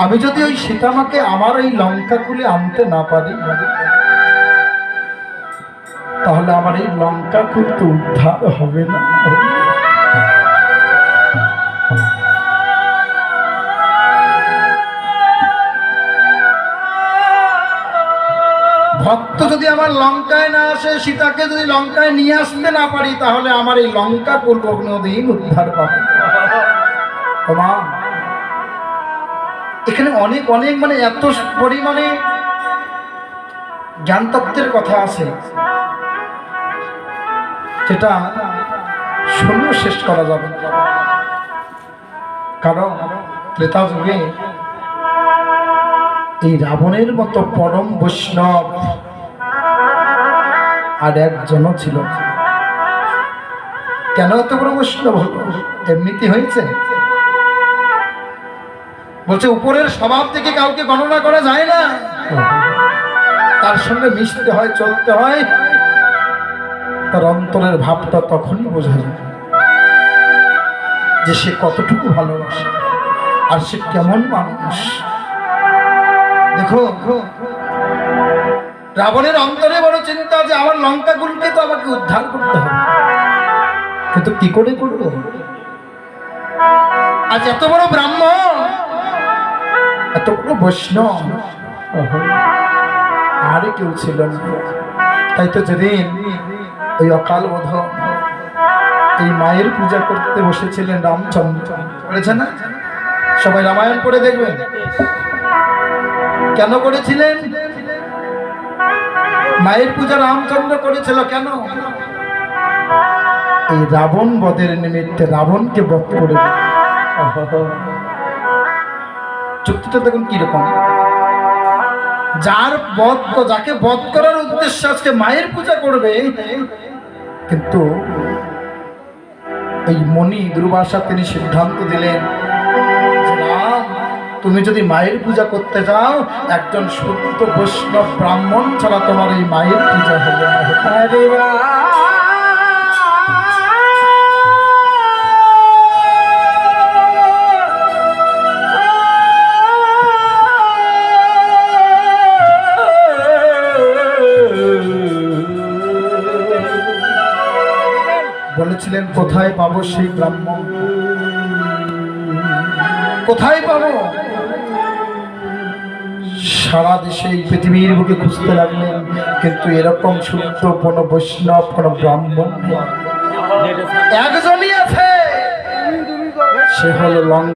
আমি যদি ওই সীতামাকে আমার এই লঙ্কা কুলে আনতে না পারি, তাহলে আমার এই লঙ্কা কুল তো উদ্ধার হবে না। ভক্ত যদি আমার লঙ্কায় না আসে, সীতাকে যদি লঙ্কায় নিয়ে আসতে না পারি, তাহলে আমার এই লঙ্কা কুল কোনদিন উদ্ধার পাবে না। এখানে অনেক অনেক মানে এত পরিমাণে জ্ঞান তত্ত্বের কথা আছে, যেটা শুনেও শেষ করা যাবে। কারণ ত্রেতা যুগে এই রাবণের মতো পরম বৈষ্ণব আর একজনও ছিল। কেন এত বড় বৈষ্ণব হল? এমনিতে হয়েছে? বলছে উপরের স্বভাব থেকে কাউকে গণনা করা যায় না, তার সঙ্গে মিশতে হয়, চলতে হয়, তার অন্তরের ভাবটা তখনই বোঝা যায় যে সে কতটুকু ভালোবাসে আর সে কেমন মানুষ। দেখো, রাবণের অন্তরে বড় চিন্তা যে আমার লঙ্কাগুলোকে তো আমাকে উদ্ধার করতে হবে, কিন্তু কি করে করবো? আজ এত বড় ব্রাহ্মণ, এত বড় বৈষ্ণব আর কেউ ছিল না। তাই তো যেদিন ওই অকাল বোধন এই মায়ের পূজা করতে বসেছিলেন রামচন্দ্র, করেছে না? সবাই রামায়ণ পড়ে দেখবেন। কেন করেছিলেন মায়ের পূজা? রামচন্দ্র করেছিল কেন? এই রাবণ বধের নিমিত্তে, রাবণকে বধ করে। যুক্তিটা দেখুন কিরকম। যাকে বধ করার উদ্দেশ্যে আজকে মায়ের পূজা করবে, কিন্তু এই মণি দুর্বাসা তিনি সিদ্ধান্ত দিলেন যে রাম, তুমি যদি মায়ের পূজা করতে যাও, একজন শুদ্ধ বৈষ্ণব ব্রাহ্মণ ছাড়া তোমার এই মায়ের পূজা হবে না। বলেছিলেন কোথায় পাবো সেই ব্রাহ্মণ? কোথায় পাবো? সারা দেশে এই পৃথিবীর বুকে খুঁজতে লাগলেন, কিন্তু এরকম শুদ্ধ কোন বৈষ্ণব, কোন ব্রাহ্মণ একজনই আছে, সে হলো লঙ্কা।